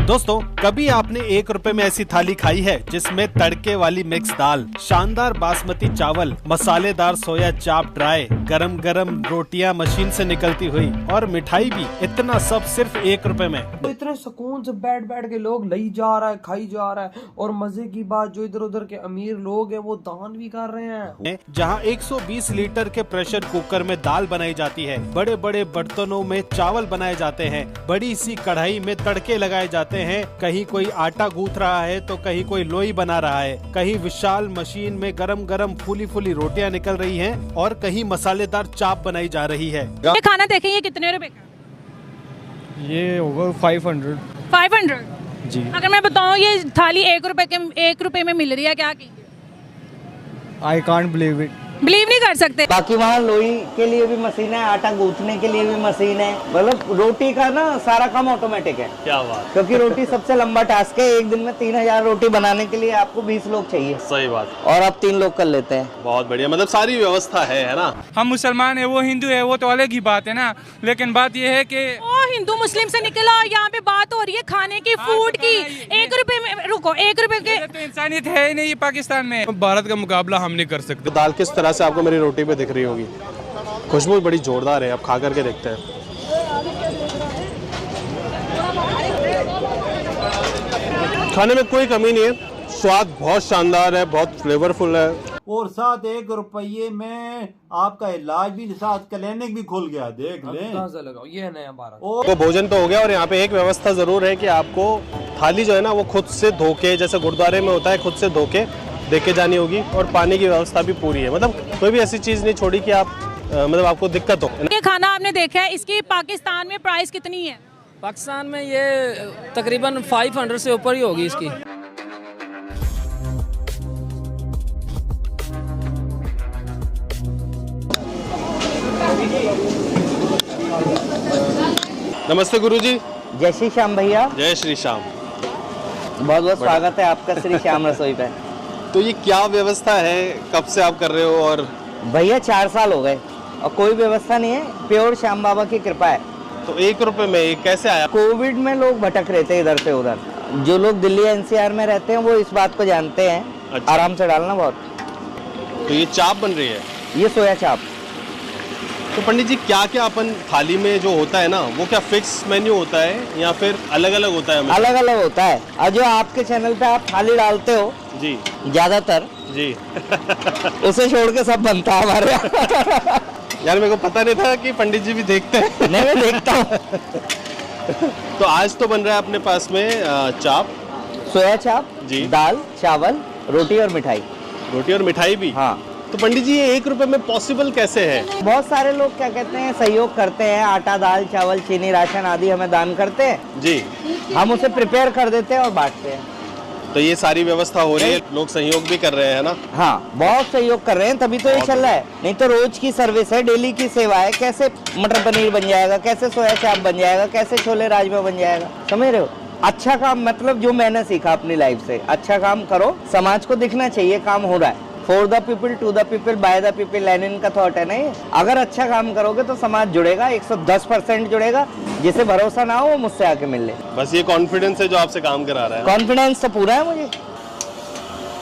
दोस्तों, कभी आपने 1 रुपए में ऐसी थाली खाई है जिसमें तड़के वाली मिक्स दाल, शानदार बासमती चावल, मसालेदार सोया चाप ड्राई, गरम गरम रोटियां मशीन से निकलती हुई और मिठाई भी, इतना सब सिर्फ 1 रुपए में। तो इतने सुकून से बैठ बैठ के लोग लई जा रहा है, खाई जा रहा है। और मजे की बात, जो इधर उधर के अमीर लोग हैं वो दान भी कर रहे हैं। जहां 120 लीटर के प्रेशर कुकर में दाल बनाई जाती है, बड़े बड़े बर्तनों में चावल बनाए जाते हैं, बड़ी सी कढ़ाई में तड़के लगाए जाते हैं, कहीं कोई आटा गूंथ रहा है तो कहीं कोई लोई बना रहा है, कहीं विशाल मशीन में गरम गरम फूली फूली रोटियां निकल रही हैं और कहीं मसालेदार चाप बनाई जा रही है। ये खाना देखें, ये कितने रुपए का? ये होगा 500। 500 जी। अगर मैं बताऊं ये थाली 1 रुपए में मिल रही है, क्या की? I can't believe it. Believe नहीं कर सकते। बाकी वहाँ लोई के लिए भी मशीन है, आटा गूंथने के लिए भी मशीन है। मतलब रोटी का ना सारा काम ऑटोमेटिक है। क्या बात। क्योंकि रोटी सबसे लंबा टास्क है। एक दिन में 3000 रोटी बनाने के लिए आपको 20 लोग चाहिए। सही बात। और आप 3 लोग कर लेते हैं। बहुत बढ़िया, मतलब सारी व्यवस्था है ना। हम मुसलमान है, वो हिंदू है, वो तो अलग ही बात है ना। लेकिन बात ये है कि ओ हिंदू मुस्लिम से निकला और यहाँ पे बात हो रही है खाने की, फूड की। 1 रुपए में, रुको, 1 रुपए के तो इंसानियत है ही नहीं पाकिस्तान में। भारत का मुकाबला हम नहीं कर सकते। दाल किस तरह से आपको मेरी रोटी पे दिख रही होगी, खुशबू बड़ी जोरदार है। अब खा करके देखते हैं। खाने में कोई कमी नहीं है, स्वाद बहुत शानदार है, बहुत फ्लेवरफुल है। और साथ 1 रुपये में आपका इलाज भी, साथ क्लिनिक भी खुल गया, देख लें। लगाओ, ये है नया भारत। तो भोजन तो हो गया, और यहाँ पे एक व्यवस्था जरूर है कि आपको थाली जो है ना वो खुद से धो के, जैसे गुरुद्वारे में होता है, खुद से धो के देके जानी होगी। और पानी की व्यवस्था भी पूरी है, मतलब कोई भी ऐसी चीज नहीं छोड़ी कि आप मतलब आपको दिक्कत हो। ये खाना आपने देखा है, इसकी पाकिस्तान में प्राइस कितनी है? पाकिस्तान में ये तकरीबन 500 से ऊपर ही होगी इसकी। नमस्ते गुरुजी। जय श्री श्याम भैया। जय श्री श्याम। बहुत बहुत स्वागत है आपका श्री श्याम रसोई पे। तो ये क्या व्यवस्था है, कब से आप कर रहे हो? और भैया 4 साल हो गए और कोई व्यवस्था नहीं है, प्योर श्याम बाबा की कृपा है। तो 1 रुपए में ये कैसे आया? कोविड में लोग भटक रहे थे इधर से उधर। जो लोग दिल्ली एनसीआर में रहते हैं वो इस बात को जानते हैं। अच्छा। आराम से डालना बहुत। तो ये चाप बन रही है? ये सोया चाप। तो पंडित जी, क्या क्या अपन थाली में जो होता है ना, वो क्या फिक्स मेन्यू होता है या फिर अलग अलग होता है? अलग अलग होता है। और जो आपके चैनल पे आप थाली डालते हो जी, ज्यादातर जी उसे छोड़ के सब बनता है हमारे यहाँ। यार मेरे को पता नहीं था कि पंडित जी भी देखते हैं। नहीं, मैं देखता हूँ। तो आज तो बन रहा है अपने पास में चाप, सोया चाप जी, दाल चावल रोटी और मिठाई। रोटी और मिठाई भी? हाँ। तो पंडित जी, ये 1 रुपए में पॉसिबल कैसे है? बहुत सारे लोग क्या कहते हैं, सहयोग करते हैं, आटा दाल चावल चीनी राशन आदि हमें दान करते हैं जी। हम उसे प्रिपेयर कर देते हैं और बांटते हैं। तो ये सारी व्यवस्था हो रही है, लोग सहयोग भी कर रहे हैं ना? हाँ, बहुत सहयोग कर रहे हैं, तभी तो ये चल रहा है। नहीं तो रोज की सर्विस है, डेली की सेवा है। कैसे मटर पनीर बन जाएगा, कैसे सोया चाप बन जाएगा, कैसे छोले राजमा बन जाएगा, समझ रहे हो? अच्छा काम, मतलब जो मैंने सीखा अपनी लाइफ से, अच्छा काम करो, समाज को दिखना चाहिए काम हो रहा है। For the people, to the people, by the people, Lenin का थॉट है नहीं। अगर अच्छा काम करोगे तो समाज जुड़ेगा, 110% जुड़ेगा। जिसे भरोसा ना हो वो मुझसे आके मिल ले। बस ये कॉन्फिडेंस है जो आपसे काम करा रहा है? कॉन्फिडेंस तो पूरा है मुझे।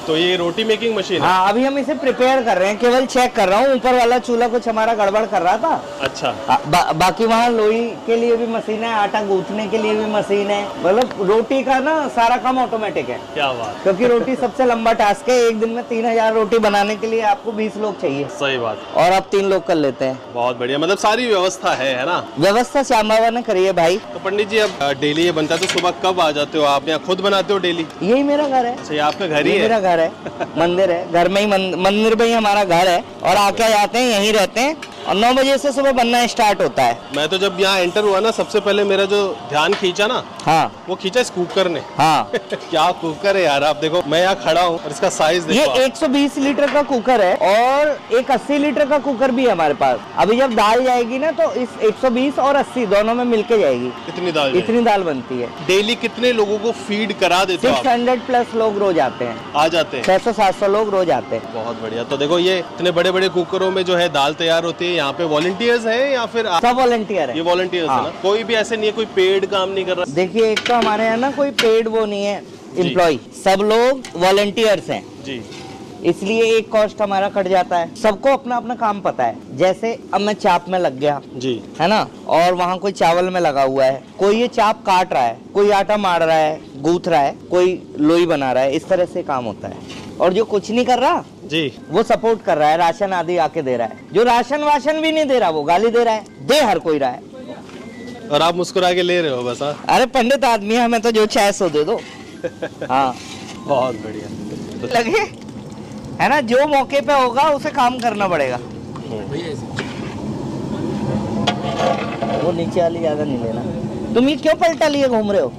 तो ये रोटी मेकिंग मशीन है? हाँ, अभी हम इसे प्रिपेयर कर रहे हैं, केवल चेक कर रहा हूँ। ऊपर वाला चूल्हा कुछ हमारा गड़बड़ कर रहा था। अच्छा। बाकी वहाँ लोई के लिए भी मशीन है, आटा गूंथने के लिए भी मशीन है। मतलब रोटी का ना सारा काम ऑटोमेटिक है। क्या बात। क्योंकि रोटी सबसे लंबा टास्क है। एक दिन में 3000 रोटी बनाने के लिए आपको 20 लोग चाहिए। सही बात। और आप 3 लोग कर लेते हैं। बहुत बढ़िया, मतलब सारी व्यवस्था है ना? व्यवस्था श्याम बाबा ने करी है भाई। तो पंडित जी, अब डेली ये बनता है, तो सुबह कब आ जाते हो आप? यहाँ खुद बनाते हो डेली? यही मेरा घर है। अच्छा, ये आपका घर ही है? मेरा घर है, मंदिर है। घर में ही मंदिर में ही हमारा घर है। और आके जाते हैं, यहीं रहते हैं। और 9 बजे से सुबह बनना स्टार्ट होता है। मैं तो जब यहाँ एंटर हुआ ना, सबसे पहले मेरा जो ध्यान खींचा ना, हाँ, वो खींचा इस कुकर ने। हाँ। क्या कुकर है यार! आप देखो, मैं यहाँ खड़ा हूँ और इसका साइज देखो। ये 120 लीटर का कुकर है और एक 80 लीटर का कुकर भी है हमारे पास। अभी जब दाल जाएगी ना तो इस 120 और 80 दोनों में मिलके जाएगी। इतनी दाल? इतनी दाल बनती है। डेली कितने लोगों को फीड करा देते हो आप? 600 प्लस लोग रोज आते हैं। आ जाते हैं? 600-700 लोग रोज आते हैं। बहुत बढ़िया। तो देखो, ये इतने बड़े बड़े कुकरों में जो है दाल तैयार होती है। यहाँ पे वॉलंटियर्स हैं या फिर सब वॉलंटियर है। ये वॉलंटियर्स है ना? कोई भी ऐसे नहीं है कोई पेड काम नहीं कर रहा? देखिए एक तो हमारे यहाँ ना कोई पेड वो नहीं है एम्प्लॉय, सब लोग वॉलंटियर्स हैं जी। इसलिए एक कॉस्ट हमारा कट जाता है। सबको अपना अपना काम पता है। जैसे अब मैं चाप में लग गया जी, है ना, और वहाँ कोई चावल में लगा हुआ है, कोई ये चाप काट रहा है, कोई आटा मार रहा है, गूंथ रहा है, कोई लोई बना रहा है, इस तरह से काम होता है। और जो कुछ नहीं कर रहा जी, वो सपोर्ट कर रहा है, राशन आदि आके दे रहा है। जो राशन वाशन भी नहीं दे रहा वो गाली दे रहा है, दे हर कोई रहा है। और आप मुस्कुरा के ले रहे हो बस? हाँ, अरे पंडित आदमी है, हमें तो जो चाहे सो दे दो। हाँ बहुत बढ़िया। लगे है ना, जो मौके पे होगा उसे काम करना पड़ेगा। वो नीचे वाली ज्यादा नहीं लेना। तुम ये क्यों पलटा लिए घूम रहे हो?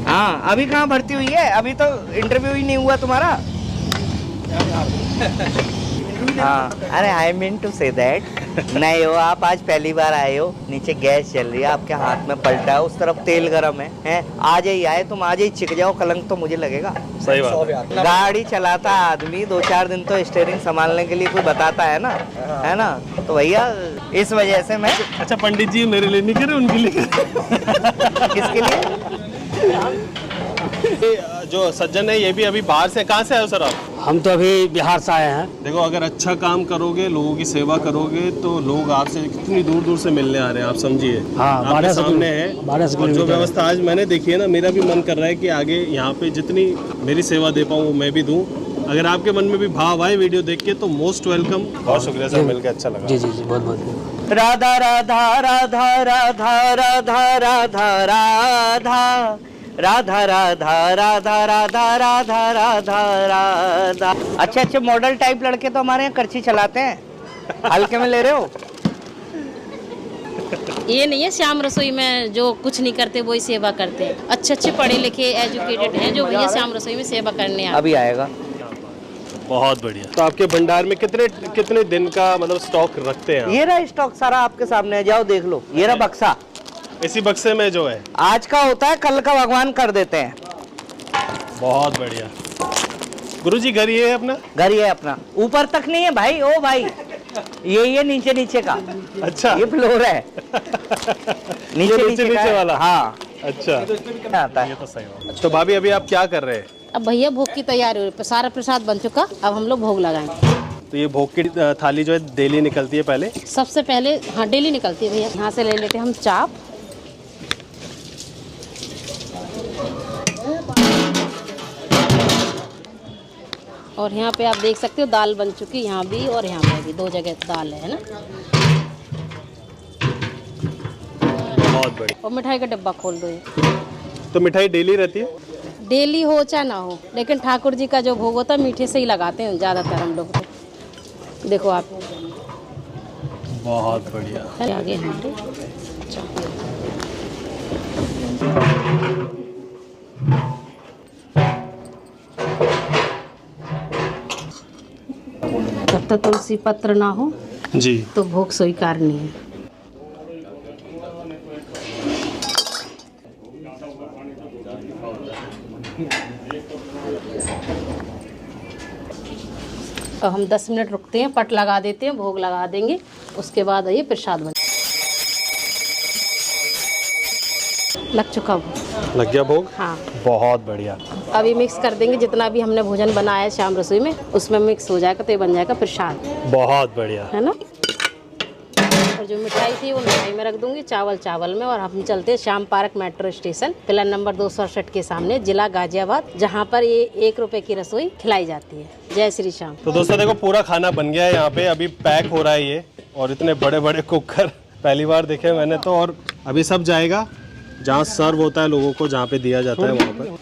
हाँ अभी कहाँ भर्ती हुई है? अभी तो इंटरव्यू ही नहीं हुआ तुम्हारा। हाँ अरे I mean to say that नहीं हो, आप आज पहली बार आए हो, नीचे गैस चल रही है, आपके हाथ में पलटा है, उस तरफ तेल गरम है? आज ही आए तुम, आज ही चिक जाओ, कलंक तो मुझे लगेगा। सही बात। गाड़ी चलाता आदमी 2-4 दिन तो स्टीयरिंग संभालने के लिए कोई बताता है ना, तो भैया इस वजह से मैं। अच्छा पंडित जी मेरे लिए नहीं करे, उनके लिए किसके लिए? जो सज्जन है ये भी अभी बाहर से, कहाँ से आए हो सर आप? हम तो अभी बिहार से आए हैं। देखो अगर अच्छा काम करोगे, लोगों की सेवा करोगे तो लोग आपसे कितनी दूर दूर से मिलने आ रहे हैं, आप समझिए। हाँ, आपके सामने है। और जो व्यवस्था आज मैंने देखी है ना, मेरा भी मन कर रहा है कि आगे यहाँ पे जितनी मेरी सेवा दे पाऊँ मैं भी दूँ। अगर आपके मन में भी भाव आए वीडियो देख के तो मोस्ट वेलकम। बहुत शुक्रिया सर, मिलकर अच्छा लगा। जी जी जी, बहुत बहुत। राधा राधा राधा राधा राधा राधा राधा राधा राधा राधा राधा राधा राधा राधा। अच्छे अच्छे मॉडल टाइप लड़के तो हमारे यहाँ करछी चलाते हैं। हल्के में ले रहे हो? ये नहीं है श्याम रसोई में जो कुछ नहीं करते वही सेवा करते हैं। अच्छे अच्छे पढ़े लिखे एजुकेटेड हैं जो भैया श्याम रसोई में सेवा करने आते। अभी आएगा। बहुत बढ़िया। तो आपके भंडार में कितने दिन का मतलब स्टॉक रखते हैं? ये रहा स्टॉक सारा आपके सामने है, जाओ देख लो। ये रहा बक्सा, इसी बक्से में जो है आज का होता है, कल का भगवान कर देते हैं। बहुत बढ़िया। गुरुजी घर ये है अपना? घर ये है अपना, ऊपर तक नहीं है भाई, ओ भाई ये नीचे नीचे का। अच्छा ये फ्लोर है। नीचे वाला? हाँ अच्छा आता है। ये तो सही बात। तो भाभी अभी आप क्या कर रहे हैं? अब भैया भोग की तैयारी हो रही है, सारा प्रसाद बन चुका, अब हम लोग भोग लगाएंगे। तो ये भोग की थाली जो है डेली निकलती है पहले? सबसे पहले हाँ डेली निकलती है भैया। यहाँ से ले लेते हैं हम चाप, और यहाँ पे आप देख सकते हो दाल बन चुकी, यहाँ भी और यहाँ पे भी, 2 जगह दाल है ना। बहुत बढ़िया। और मिठाई का डब्बा खोल दो। तो मिठाई डेली रहती है? डेली हो चाहे ना हो, लेकिन ठाकुर जी का जो भोग होता है मीठे से ही लगाते हैं ज़्यादातर हम लोग। तो देखो आप, बहुत बढ़िया। आगे हमारे जब तक तुलसी पत्र ना हो जी तो भोग स्वीकार नहीं है। तो हम 10 मिनट रुकते हैं, पट लगा देते हैं, भोग लगा देंगे, उसके बाद ये प्रसाद बन लग चुका भोग। लग गया भोग? हाँ बहुत बढ़िया। अभी मिक्स कर देंगे, जितना भी हमने भोजन बनाया है श्याम रसोई में उसमें मिक्स हो जाएगा तो ये बन जाएगा प्रसाद। बहुत बढ़िया है ना। और जो मिठाई थी वो मिठाई में रख दूंगी, चावल में। और हम चलते हैं Shyam park metro station, pillar number 268 के सामने, जिला गाजियाबाद, जहाँ पर ये 1 रुपए की रसोई खिलाई जाती है। जय श्री श्याम। तो दोस्तों देखो पूरा खाना बन गया है यहाँ पे, अभी पैक हो रहा है ये। और इतने बड़े बड़े कुकर पहली बार देखे मैंने तो। और अभी सब जाएगा जहाँ सर्व होता है लोगों को, जहाँ पे दिया जाता है वहाँ पर।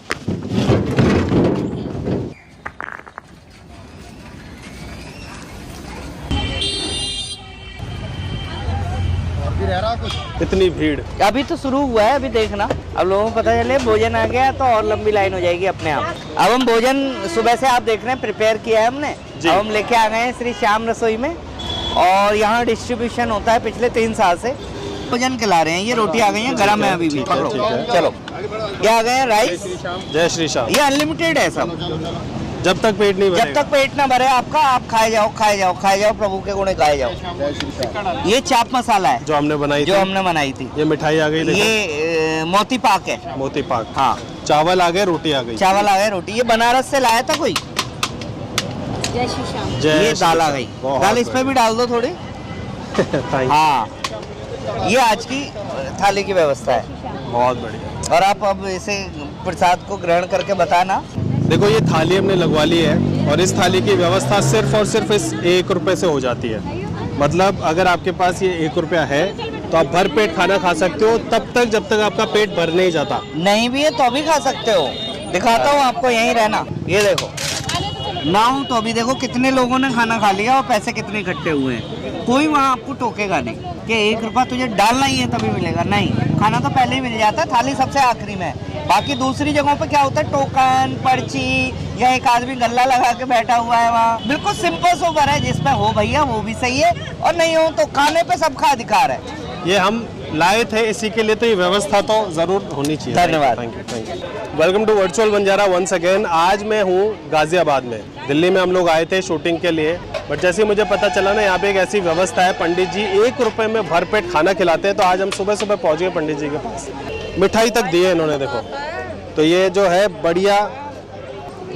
इतनी भीड़ अभी तो शुरू हुआ है, अभी देखना। अब लोगों को पता चले भोजन आ गया तो और लंबी लाइन हो जाएगी अपने आप। अब हम भोजन सुबह से आप देख रहे हैं प्रिपेयर किया है हमने। अब हम लेके आ गए हैं श्री श्याम रसोई में, और यहाँ डिस्ट्रीब्यूशन होता है पिछले 3 साल से। भोजन खिला रहे हैं, ये रोटी आ गई है गरम है अभी भी। चलो ये आ गए हैं राइस। जय श्री श्याम। ये अनलिमिटेड है सब। जब तक पेट नहीं भरेगा। जब तक पेट ना भरे आपका, आप खाए जाओ खाए जाओ खाए जाओ, प्रभु के गुण गाए जाओ। ये चाप मसाला है जो हमने बनाई थी। ये मिठाई आ गई, ये मोती पाक है। मोती पाक, हाँ। चावल आ गए, रोटी आ गई। चावल आ गए, रोटी। ये बनारस से लाया था कोई। जय श्री श्याम। ये दाल आ गई, दाल इस पे भी डाल दो थोड़ी। हाँ, ये आज की थाली की व्यवस्था है। बहुत बढ़िया। और आप अब इसे प्रसाद को ग्रहण करके बताना। देखो ये थाली हमने लगवा ली है और इस थाली की व्यवस्था सिर्फ और सिर्फ इस 1 रुपए से हो जाती है। मतलब अगर आपके पास ये 1 रुपया है तो आप भर पेट खाना खा सकते हो, तब तक जब तक आपका पेट भर नहीं जाता। नहीं भी है तो भी खा सकते हो। दिखाता हूँ आपको, यहीं रहना। ये देखो ना हूँ तो अभी देखो कितने लोगों ने खाना खा लिया और पैसे कितने इकट्ठे हुए हैं। कोई वहाँ आपको टोकेगा नहीं कि 1 रुपया तुझे डालना ही है तभी मिलेगा। नहीं, खाना तो पहले ही मिल जाता है, थाली सबसे आखिरी में। बाकी दूसरी जगहों पे क्या होता है, टोकन, पर्ची, या एक आदमी गल्ला लगा के बैठा हुआ है वहाँ। बिल्कुल सिंपल सोबर है, जिसपे हो भैया वो भी सही है, और नहीं हो तो खाने पे सबका अधिकार है। ये हम लाए थे इसी के लिए, तो ये व्यवस्था तो जरूर होनी चाहिए। धन्यवाद। Thank you. Welcome to virtual Banjara once again. आज मैं हूँ गाजियाबाद में। दिल्ली में हम लोग आए थे शूटिंग के लिए, बट जैसे ही मुझे पता चला ना यहाँ पे एक ऐसी व्यवस्था है, पंडित जी 1 रुपए में भरपेट खाना खिलाते हैं, तो आज हम सुबह सुबह पहुँच गए पंडित जी के पास। मिठाई तक दी है इन्होंने, देखो। तो ये जो है बढ़िया,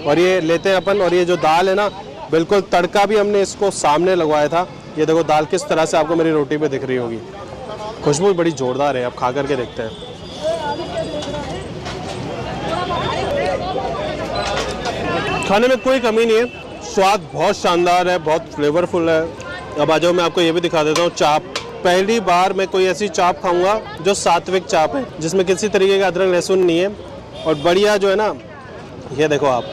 और ये लेते हैं अपन। और ये जो दाल है ना, बिल्कुल तड़का भी हमने इसको सामने लगवाया था। ये देखो दाल किस तरह से आपको मेरी रोटी पे दिख रही होगी। खुशबू बड़ी जोरदार है, आप खा करके देखते हैं। खाने में कोई कमी नहीं है, स्वाद बहुत शानदार है, बहुत फ्लेवरफुल है। अब आ जाओ, मैं आपको ये भी दिखा देता हूँ चाप। पहली बार मैं कोई ऐसी चाप खाऊंगा जो सात्विक चाप है, जिसमें किसी तरीके का अदरक लहसुन नहीं है, और बढ़िया जो है ना, ये देखो आप,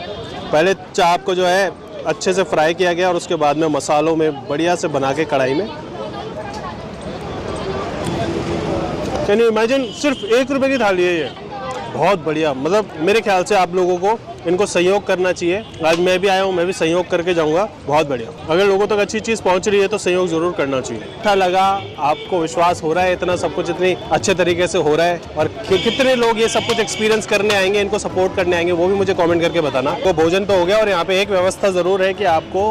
पहले चाप को जो है अच्छे से फ्राई किया गया और उसके बाद में मसालों में बढ़िया से बना के कढ़ाई में। कैन यू इमेजिन, सिर्फ 1 रुपए की थाली है ये। बहुत बढ़िया। मतलब मेरे ख्याल से आप लोगों को इनको सहयोग करना चाहिए। आज मैं भी आया हूँ, मैं भी सहयोग करके जाऊँगा। बहुत बढ़िया। अगर लोगों तक अच्छी चीज़ पहुँच रही है तो सहयोग ज़रूर करना चाहिए। अच्छा लगा, आपको विश्वास हो रहा है इतना सब कुछ इतनी अच्छे तरीके से हो रहा है, और कितने लोग ये सब कुछ एक्सपीरियंस करने आएंगे, इनको सपोर्ट करने आएंगे, वो भी मुझे कॉमेंट करके बताना। तो भोजन तो हो गया, और यहाँ पे एक व्यवस्था ज़रूर है कि आपको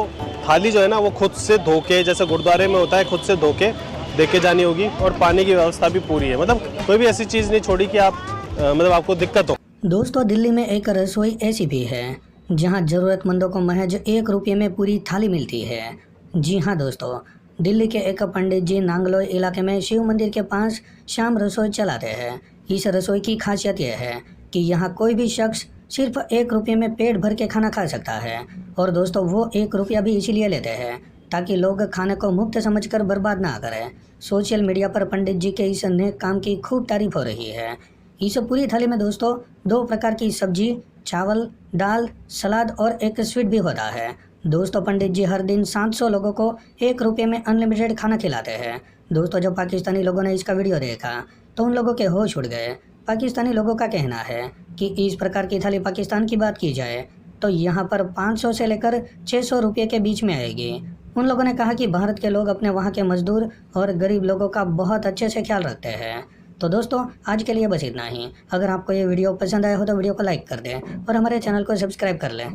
थाली जो है ना वो खुद से धो के, जैसे गुरुद्वारे में होता है, खुद से धो के देके जानी होगी। और पानी की व्यवस्था भी पूरी है, मतलब कोई भी ऐसी चीज़ नहीं छोड़ी कि आप मतलब आपको दिक्कत हो। दोस्तों, दिल्ली में एक रसोई ऐसी भी है जहां ज़रूरतमंदों को महज 1 रुपये में पूरी थाली मिलती है। जी हां दोस्तों, दिल्ली के एक पंडित जी नांगलोई इलाके में शिव मंदिर के पास शाम रसोई चलाते हैं। इस रसोई की खासियत यह है कि यहां कोई भी शख्स सिर्फ 1 रुपये में पेट भर के खाना खा सकता है। और दोस्तों, वो 1 रुपया भी इसीलिए लेते हैं ताकि लोग खाने को मुफ्त समझकर बर्बाद ना करें। सोशल मीडिया पर पंडित जी के इस नेक काम की खूब तारीफ हो रही है। इस पूरी थाली में दोस्तों 2 प्रकार की सब्जी, चावल, दाल, सलाद और एक स्वीट भी होता है। दोस्तों, पंडित जी हर दिन 700 लोगों को 1 रुपये में अनलिमिटेड खाना खिलाते हैं। दोस्तों, जब पाकिस्तानी लोगों ने इसका वीडियो देखा तो उन लोगों के होश उड़ गए। पाकिस्तानी लोगों का कहना है कि इस प्रकार की थाली पाकिस्तान की बात की जाए तो यहाँ पर 500 से लेकर 600 रुपये के बीच में आएगी। उन लोगों ने कहा कि भारत के लोग अपने वहाँ के मजदूर और गरीब लोगों का बहुत अच्छे से ख्याल रखते हैं। तो दोस्तों, आज के लिए बस इतना ही। अगर आपको ये वीडियो पसंद आया हो तो वीडियो को लाइक कर दें और हमारे चैनल को सब्सक्राइब कर लें।